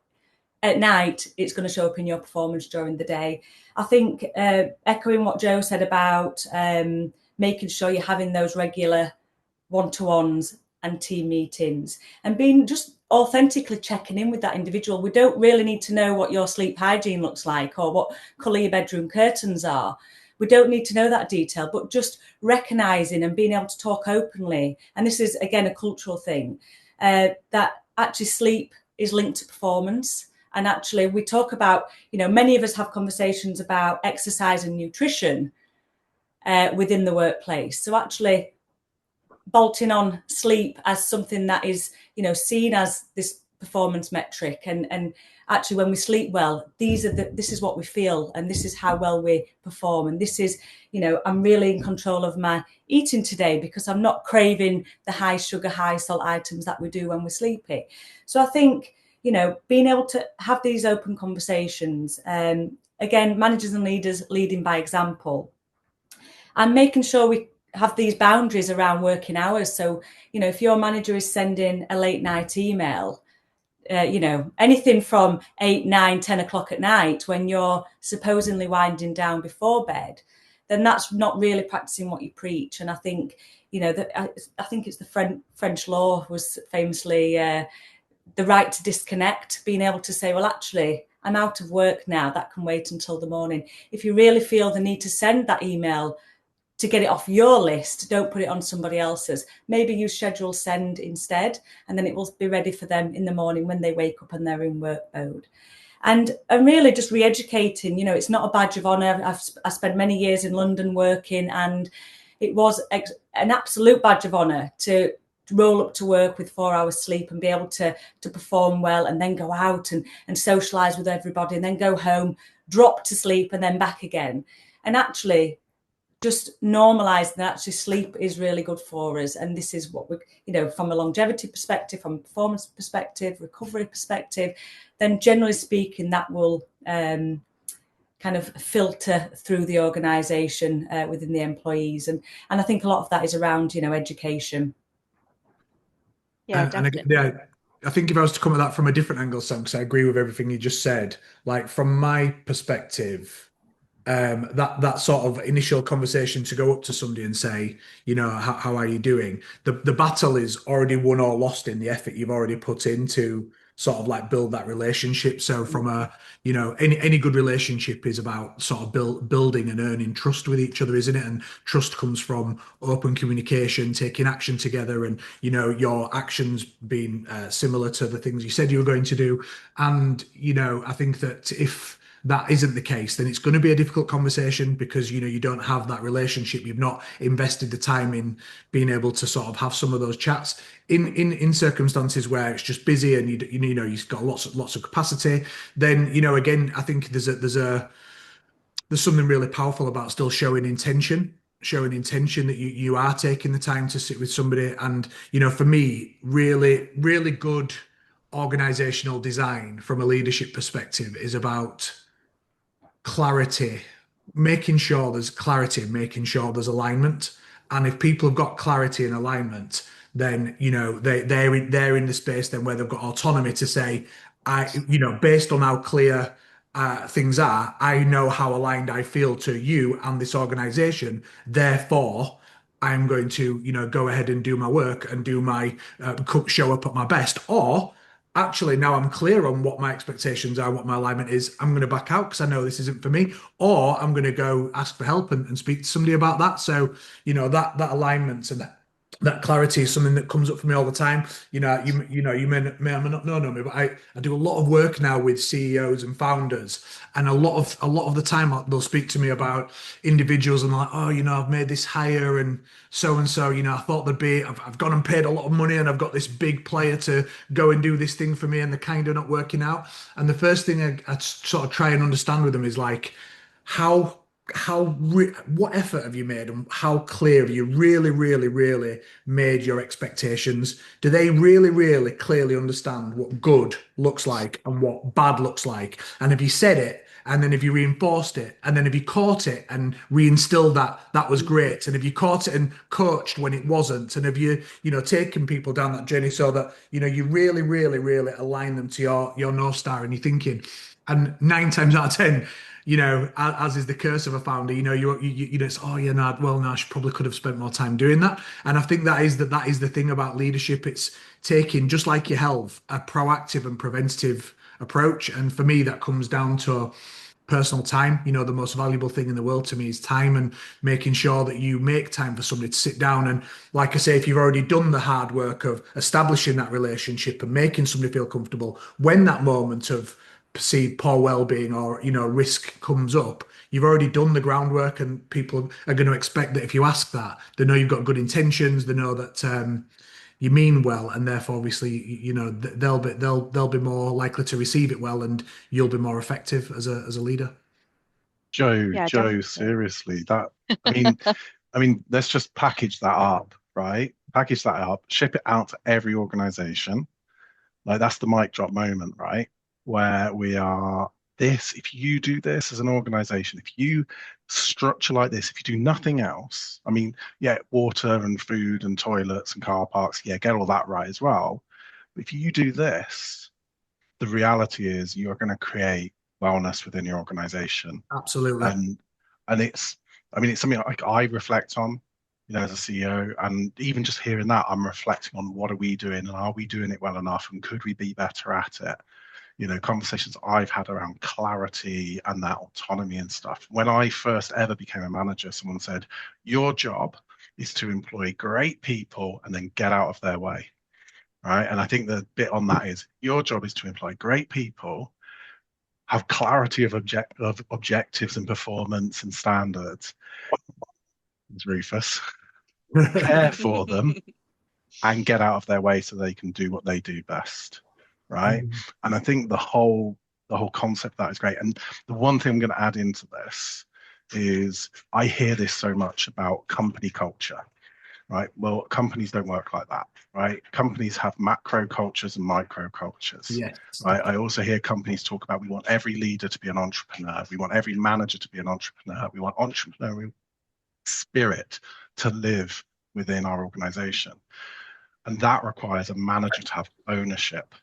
at night. It's going to show up in your performance during the day. I think echoing what Joe said about making sure you're having those regular one-to-ones and team meetings, and being just authentically checking in with that individual. We don't really need to know what your sleep hygiene looks like or what colour your bedroom curtains are. We don't need to know that detail, but just recognising and being able to talk openly. And this is, again, a cultural thing, that actually sleep is linked to performance. And actually, we talk about, many of us have conversations about exercise and nutrition within the workplace. So actually, bolting on sleep as something that is, seen as this performance metric, and actually when we sleep well, this is what we feel, and this is how well we perform, and this is, I'm really in control of my eating today because I'm not craving the high sugar, high salt items that we do when we're sleepy. So I think, being able to have these open conversations, again, managers and leaders leading by example, and making sure we have these boundaries around working hours. So, if your manager is sending a late night email, anything from 8, 9, 10 o'clock at night when you're supposedly winding down before bed, then that's not really practicing what you preach. And I think, I think it's the French law was famously the right to disconnect, being able to say, well, actually, I'm out of work now. That can wait until the morning. If you really feel the need to send that email to get it off your list, don't put it on somebody else's. Maybe you schedule send instead, and then it will be ready for them in the morning when they wake up and they're in work mode. And really just re-educating, it's not a badge of honour. I spent many years in London working, and it was an absolute badge of honour to roll up to work with 4 hours sleep and be able to perform well, and then go out and socialise with everybody, and then go home, drop to sleep, and then back again. And actually just normalising that actually sleep is really good for us. And this is what we, from a longevity perspective, from a performance perspective, recovery perspective, then generally speaking, that will kind of filter through the organisation within the employees. And I think a lot of that is around, education. Yeah, definitely. I think if I was to come at that from a different angle, Sam, because I agree with everything you just said, like from my perspective, that sort of initial conversation to go up to somebody and say, how are you doing? The battle is already won or lost in the effort you've already put into sort of like build that relationship. So from any good relationship is about sort of building and earning trust with each other, isn't it? And trust comes from open communication, taking action together, and your actions being similar to the things you said you were going to do. And I think that if that isn't the case, then it's going to be a difficult conversation because you don't have that relationship. You've not invested the time in being able to sort of have some of those chats in circumstances where it's just busy and you've got lots of capacity. Then again, I think there's something really powerful about still showing intention that you are taking the time to sit with somebody. And for me, really really good organizational design from a leadership perspective is about clarity, making sure there's clarity, making sure there's alignment. And if people have got clarity and alignment, then they're in the space then where they've got autonomy to say, based on how clear things are, I know how aligned I feel to you and this organization. Therefore, I'm going to go ahead and do my work and do my show up at my best. Or actually, now I'm clear on what my expectations are, what my alignment is, I'm going to back out because I know this isn't for me, or I'm going to go ask for help and speak to somebody about that. So, that alignment and that clarity is something that comes up for me all the time. You may not know me, but I do a lot of work now with CEOs and founders, and a lot of the time they'll speak to me about individuals and they're like, oh, I've made this hire and so, I thought I've gone and paid a lot of money and I've got this big player to go and do this thing for me, and they're kind of not working out. And the first thing I sort of try and understand with them is like, what effort have you made, and how clear have you really made your expectations? Do they really clearly understand what good looks like and what bad looks like? And have you said it, and then if you reinforced it, and then if you caught it and reinstilled that was great, and if you caught it and coached when it wasn't, and have you taken people down that journey so that you really align them to your North Star and your thinking. And 9 times out of 10, as is the curse of a founder, it's, oh yeah, no, I probably could have spent more time doing that. And I think that is the thing about leadership. It's taking, just like your health, a proactive and preventative approach. And for me, that comes down to personal time. The most valuable thing in the world to me is time, and making sure that you make time for somebody to sit down. And like I say, if you've already done the hard work of establishing that relationship and making somebody feel comfortable, when that moment of perceived poor well-being or risk comes up, you've already done the groundwork, and people are going to expect that if you ask that, they know you've got good intentions, they know that you mean well, and therefore obviously they'll be more likely to receive it well, and you'll be more effective as a leader. Yeah, Joe, definitely. seriously, I mean, let's just package that up, right? Package that up, ship it out to every organization. Like that's the mic drop moment, right? Where we are this, if you do this as an organization, if you structure like this, if you do nothing else, yeah, water and food and toilets and car parks, yeah, get all that right as well. But if you do this, the reality is you're going to create wellness within your organization. Absolutely. And it's something like I reflect on, as a CEO, and even just hearing that, I'm reflecting on what are we doing and are we doing it well enough and could we be better at it? Conversations I've had around clarity and that autonomy and stuff. When I first ever became a manager, someone said, your job is to employ great people and then get out of their way. Right. And I think the bit on that is your job is to employ great people, have clarity of objectives and performance and standards. It's Rufus. Care for them and get out of their way so they can do what they do best. Right. And I think the whole concept of that is great. And the one thing I'm going to add into this is I hear this so much about company culture. Right. Well, companies don't work like that. Right. Companies have macro cultures and micro cultures. Yes. Right. I also hear companies talk about we want every leader to be an entrepreneur. We want every manager to be an entrepreneur. We want entrepreneurial spirit to live within our organization. And that requires a manager to have ownership.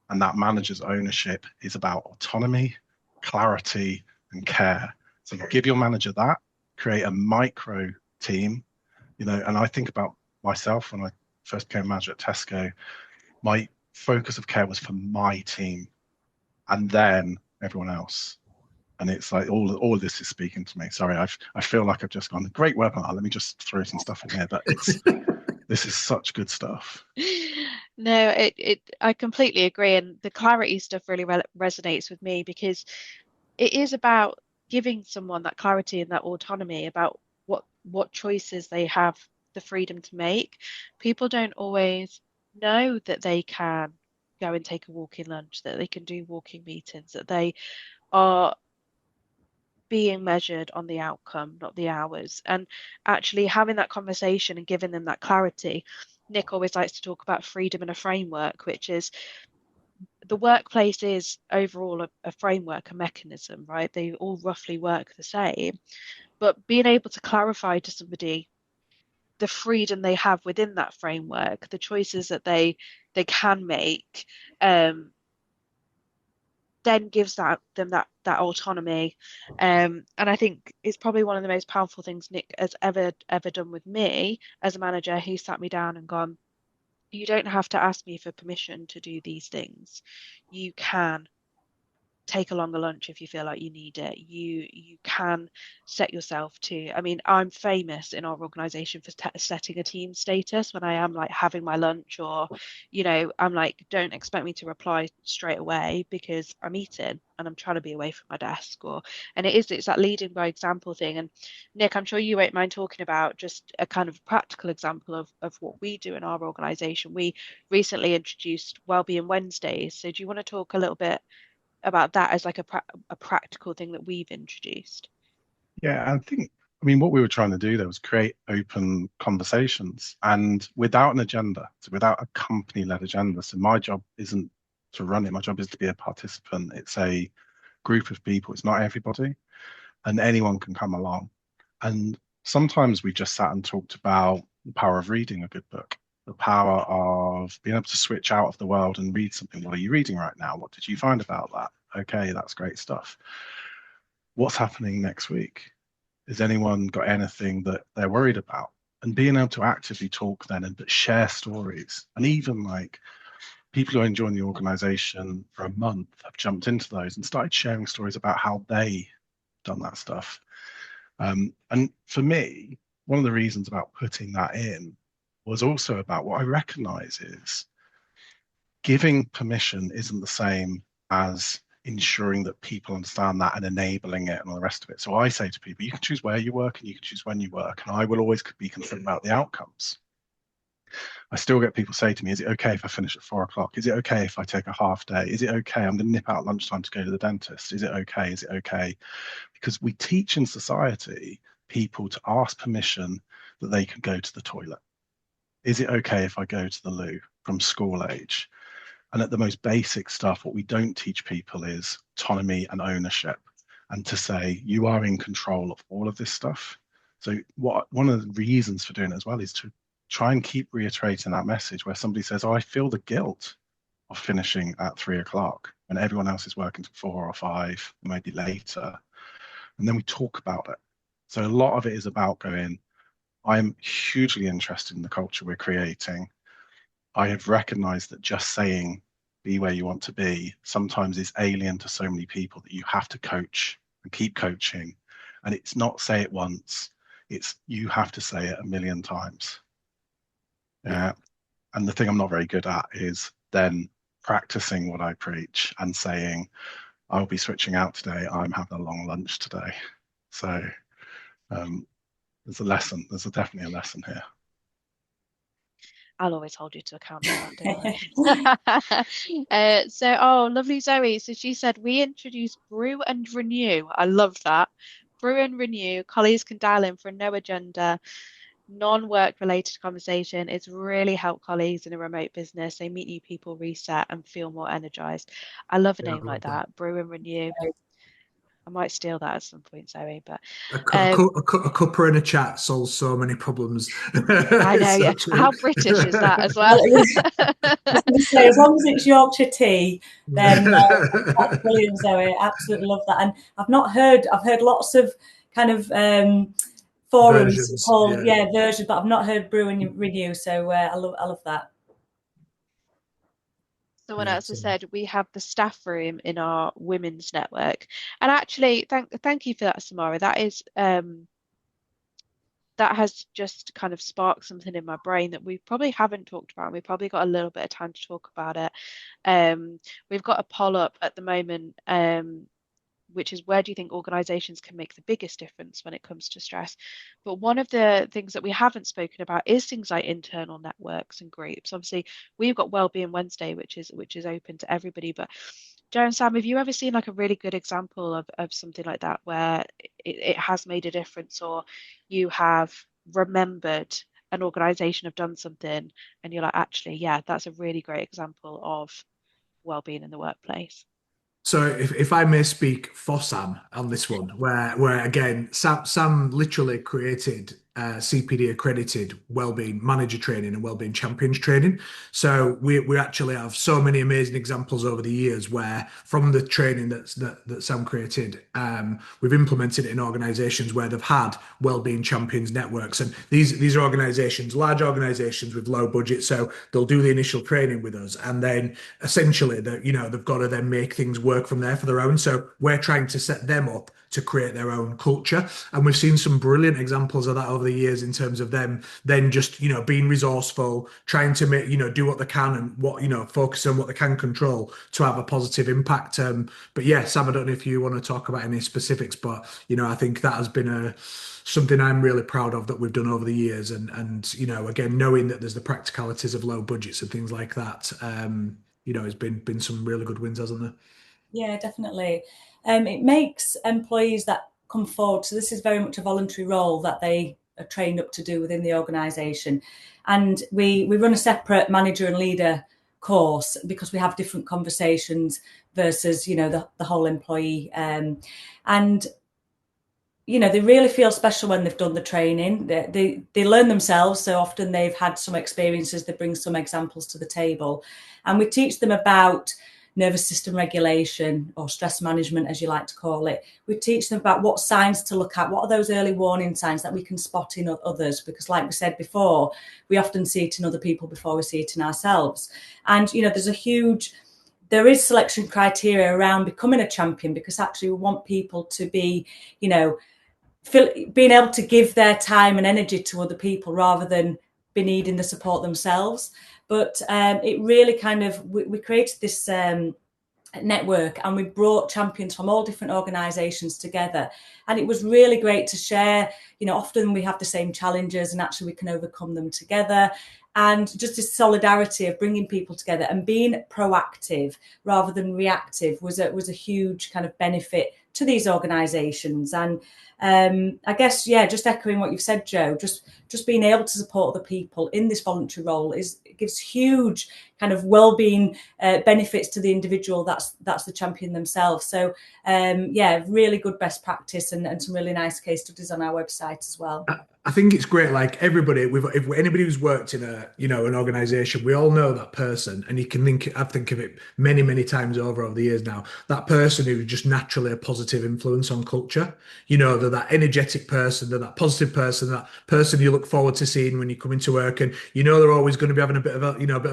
And that manager's ownership is about autonomy, clarity, and care. So you give your manager that, create a micro team, and I think about myself when I first became manager at Tesco, my focus of care was for my team and then everyone else. And it's like all of this is speaking to me. Sorry, I feel like I've just gone, great webinar. Let me just throw some stuff in here. But this is such good stuff. No, I completely agree. And the clarity stuff really resonates with me because it is about giving someone that clarity and that autonomy about what choices they have the freedom to make. People don't always know that they can go and take a walking lunch, that they can do walking meetings, that they are being measured on the outcome, not the hours. And actually having that conversation and giving them that clarity. Nick always likes to talk about freedom and a framework, which is the workplace is overall a framework, a mechanism, right? They all roughly work the same. But being able to clarify to somebody the freedom they have within that framework, the choices that they can make, then gives them that autonomy. And I think it's probably one of the most powerful things Nick has ever done with me as a manager. He sat me down and gone, you don't have to ask me for permission to do these things. You can take a longer lunch if you feel like you need it. You can set yourself to, I mean, I'm famous in our organization for setting a team status when I am like having my lunch, or I'm like, don't expect me to reply straight away because I'm eating and I'm trying to be away from my desk. And it's that leading by example thing. And Nick, I'm sure you won't mind talking about just a kind of practical example of what we do in our organization. We recently introduced Wellbeing Wednesdays, so do you want to talk a little bit about that as like a practical thing that we've introduced? Yeah, what we were trying to do there was create open conversations and without an agenda, so without a company-led agenda. So my job isn't to run it. My job is to be a participant. It's a group of people. It's not everybody, and anyone can come along. And sometimes we just sat and talked about the power of reading a good book, the power of being able to switch out of the world and read something. What are you reading right now? What did you find about that? Okay, that's great stuff. What's happening next week? Has anyone got anything that they're worried about? And being able to actively talk then and but share stories. And even like people who joined the organization for a month have jumped into those and started sharing stories about how they done that stuff. And for me, one of the reasons about putting that in was also about what I recognize is giving permission isn't the same as ensuring that people understand that and enabling it and all the rest of it. So I say to people, you can choose where you work and you can choose when you work, and I will always be concerned about the outcomes. I still get people say to me, is it okay if I finish at 4 o'clock? Is it okay if I take a half day? Is it okay? I'm going to nip out lunchtime to go to the dentist. Is it okay? Is it okay? Because we teach in society people to ask permission that they can go to the toilet. Is it okay if I go to the loo from school age? And at the most basic stuff, what we don't teach people is autonomy and ownership, and to say you are in control of all of this stuff. So one of the reasons for doing it as well is to try and keep reiterating that message where somebody says, oh, I feel the guilt of finishing at 3 o'clock when everyone else is working till 4 or 5, maybe later. And then we talk about it. So a lot of it is about going, I'm hugely interested in the culture we're creating. I have recognized that just saying be where you want to be sometimes is alien to so many people that you have to coach and keep coaching. And it's not say it once, it's you have to say it a million times. And the thing I'm not very good at is then practicing what I preach and saying, I'll be switching out today, I'm having a long lunch today. So there's a lesson, there's definitely a lesson here. I'll always hold you to account on that, don't I? Oh, lovely Zoe. So she said, we introduced Brew and Renew. I love that. Brew and Renew. Colleagues can dial in for a no agenda, non-work related conversation. It's really helped colleagues in a remote business. They meet new people, reset, and feel more energized. I love a name like that. Brew and Renew. I might steal that at some point, Zoe, but a cuppa and a chat solves so many problems. I know, yeah. How British is that as well? Say, as long as it's Yorkshire tea, then that's brilliant, Zoe. Absolutely love that. And I've heard lots of kind of forums versions, called versions, but I've not heard Brew and Renew. So I love that. Someone else has said we have the staff room in our women's network, and actually, thank you for that, Samara. That is that has just kind of sparked something in my brain that we probably haven't talked about. We probably got a little bit of time to talk about it. We've got a poll up at the moment, which is where do you think organizations can make the biggest difference when it comes to stress? But one of the things that we haven't spoken about is things like internal networks and groups. Obviously, we've got Wellbeing Wednesday, which is open to everybody. But Joe and Sam, have you ever seen like a really good example of something like that where it has made a difference, or you have remembered an organization have done something and you're like, actually, yeah, that's a really great example of well-being in the workplace? So if I may speak for Sam on this one, where again, Sam literally created CPD accredited wellbeing manager training and wellbeing champions training. So we actually have so many amazing examples over the years where from the training that Sam created, we've implemented it in organizations where they've had wellbeing champions networks. And these are organizations, large organizations with low budget. So they'll do the initial training with us, and then essentially they've got to then make things work from there for their own. So we're trying to set them up to create their own culture. And we've seen some brilliant examples of that over the years in terms of them then just, being resourceful, trying to make, do what they can and what, focus on what they can control to have a positive impact. But yeah, Sam, I don't know if you want to talk about any specifics, but, I think that has been something I'm really proud of that we've done over the years. And again, knowing that there's the practicalities of low budgets and things like that, has been some really good wins, hasn't there? Yeah, definitely. It makes employees that come forward. So this is very much a voluntary role that they are trained up to do within the organisation. And we run a separate manager and leader course because we have different conversations versus, the whole employee. And they really feel special when they've done the training. They learn themselves. So often they've had some experiences. They bring some examples to the table. And we teach them about nervous system regulation, or stress management, as you like to call it. We teach them about what signs to look at. What are those early warning signs that we can spot in others? Because like we said before, we often see it in other people before we see it in ourselves. And, there is selection criteria around becoming a champion, because actually we want people to be, being able to give their time and energy to other people rather than be needing the support themselves. But it really kind of, we created this network, and we brought champions from all different organizations together, and it was really great to share. Often we have the same challenges and actually we can overcome them together, and just this solidarity of bringing people together and being proactive rather than reactive was a huge kind of benefit to these organizations. And I guess, just echoing what you've said, Joe, just being able to support other people in this voluntary role gives huge kind of well-being benefits to the individual that's the champion themselves. So really good best practice and some really nice case studies on our website as well. I think it's great. Like everybody, if anybody who's worked in an organization, we all know that person, and you can I think of it many, many times over the years now. That person who's just naturally a positive influence on culture. They're that energetic person, they're that positive person, that person you look forward to seeing when you come into work, and they're always going to be having a bit of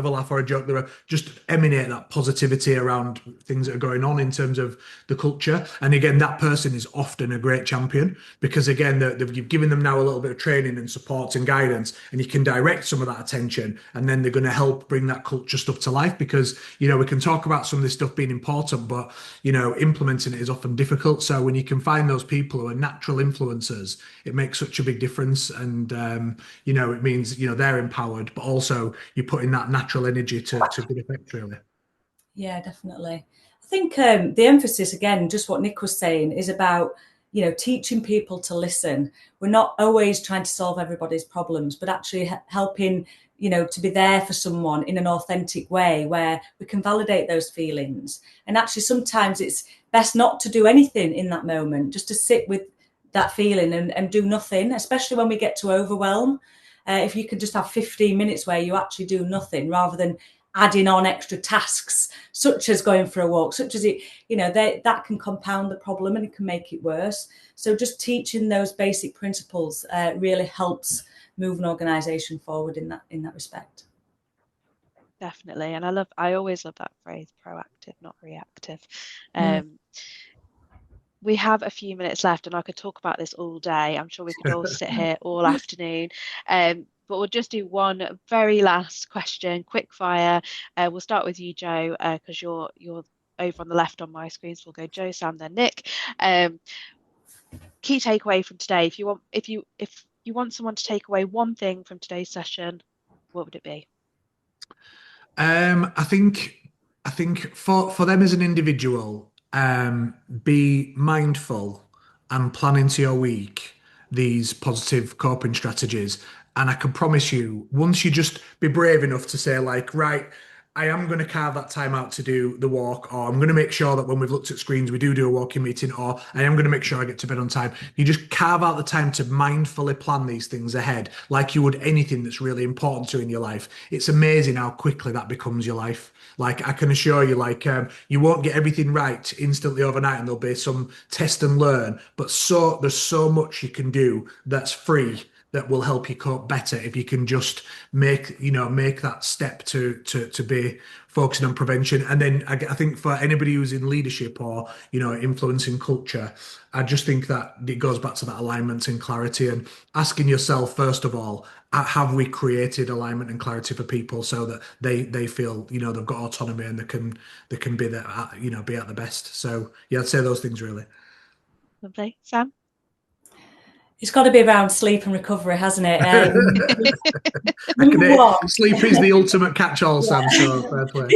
a laugh or a joke. They're just emanate that positivity around things that are going on in terms of the culture. And again, that person is often a great champion because again, you've given them now a little bit of training and support and guidance, and you can direct some of that attention, and then they're going to help bring that culture stuff to life. Because we can talk about some of this stuff being important, but implementing it is often difficult. So when you can find those people who are natural influencers, it makes such a big difference. And it means they're empowered, but also you're putting that natural energy to good effect, really. Yeah, definitely. I think the emphasis, again, just what Nick was saying, is about teaching people to listen. We're not always trying to solve everybody's problems, but actually helping, to be there for someone in an authentic way where we can validate those feelings. And actually, sometimes it's best not to do anything in that moment, just to sit with that feeling and do nothing, especially when we get to overwhelm. If you could just have 15 minutes where you actually do nothing rather than adding on extra tasks, such as going for a walk, such as that can compound the problem and it can make it worse. So just teaching those basic principles really helps move an organisation forward in that respect. Definitely. And I always love that phrase, proactive, not reactive. We have a few minutes left and I could talk about this all day. I'm sure we could all sit here all afternoon. But we'll just do one very last question, quick fire. We'll start with you, Joe, because you're over on the left on my screen. So we'll go Joe, Sam, then Nick. Key takeaway from today. If you want someone to take away one thing from today's session, what would it be? I think for them as an individual, be mindful and plan into your week these positive coping strategies. And I can promise you, once you just be brave enough to say, like, right, I am going to carve that time out to do the walk, or I'm going to make sure that when we've looked at screens, we do a walking meeting, or I am going to make sure I get to bed on time. You just carve out the time to mindfully plan these things ahead, like you would anything that's really important to you in your life. It's amazing how quickly that becomes your life. Like, I can assure you, like, you won't get everything right instantly overnight, and there'll be some test and learn, but there's so much you can do that's free that will help you cope better if you can just make that step to be focusing on prevention. And then I think for anybody who's in leadership or influencing culture, I just think that it goes back to that alignment and clarity, and asking yourself first of all, have we created alignment and clarity for people so that they feel they've got autonomy and they can be there, be at the best. So yeah, I'd say those things really. Lovely. Sam? It's got to be around sleep and recovery, hasn't it? Sleep is the ultimate catch-all, Sam. So fair play.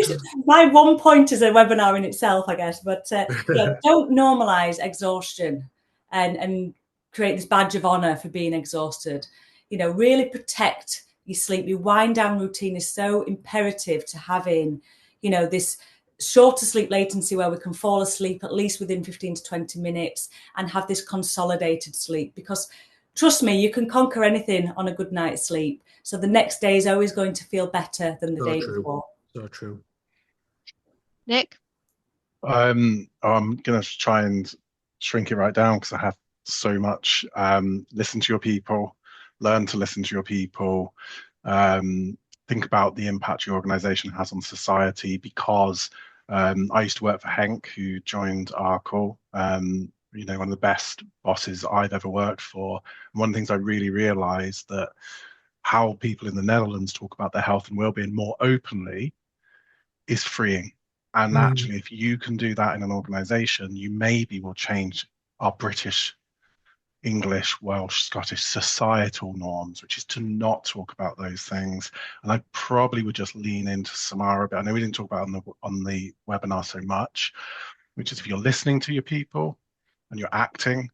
My one point is a webinar in itself, I guess. But don't normalise exhaustion and create this badge of honour for being exhausted. Really protect your sleep. Your wind down routine is so imperative to having, this shorter sleep latency where we can fall asleep at least within 15 to 20 minutes and have this consolidated sleep, because trust me, you can conquer anything on a good night's sleep. So the next day is always going to feel better than the day before. So true. Nick? I'm going to try and shrink it right down because I have so much. Listen to your people, learn to listen to your people, think about the impact your organization has on society, because I used to work for Henk, who joined our call. One of the best bosses I've ever worked for. And one of the things I really realized that how people in the Netherlands talk about their health and well-being more openly is freeing. And actually, if you can do that in an organization, you maybe will change our British, English, Welsh, Scottish societal norms, which is to not talk about those things. And I probably would just lean into Samara a bit. I know we didn't talk about it on the webinar so much, which is if you're listening to your people and you're acting,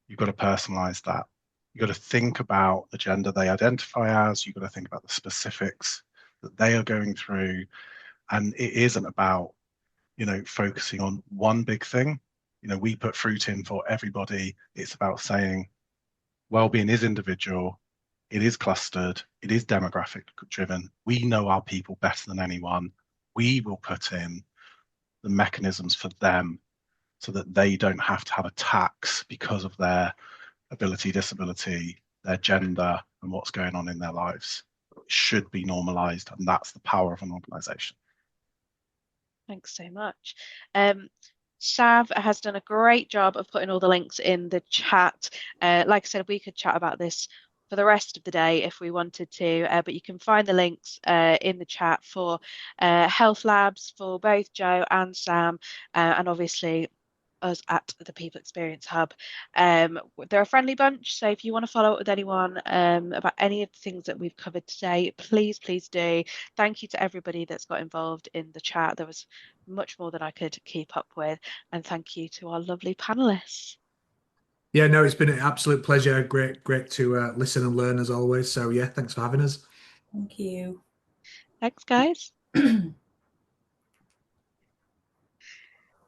you've got to personalize that. You've got to think about the gender they identify as. You've got to think about the specifics that they are going through. And it isn't about, focusing on one big thing. We put fruit in for everybody. It's about saying well-being is individual, it is clustered, it is demographic driven. We know our people better than anyone. We will put in the mechanisms for them so that they don't have to have a tax because of their ability, disability, their gender, and what's going on in their lives. It should be normalized, and that's the power of an organization. Thanks so much. Sav has done a great job of putting all the links in the chat. Like I said, we could chat about this for the rest of the day if we wanted to, but you can find the links in the chat for health labs for both Joe and Sam, and obviously us at the People Experience Hub. They're a friendly bunch, so if you want to follow up with anyone about any of the things that we've covered today, please do. Thank you to everybody that's got involved in the chat. There was much more than I could keep up with, and thank you to our lovely panelists. Yeah, no, it's been an absolute pleasure. Great to listen and learn as always. So yeah, thanks for having us. Thank you. Thanks, guys.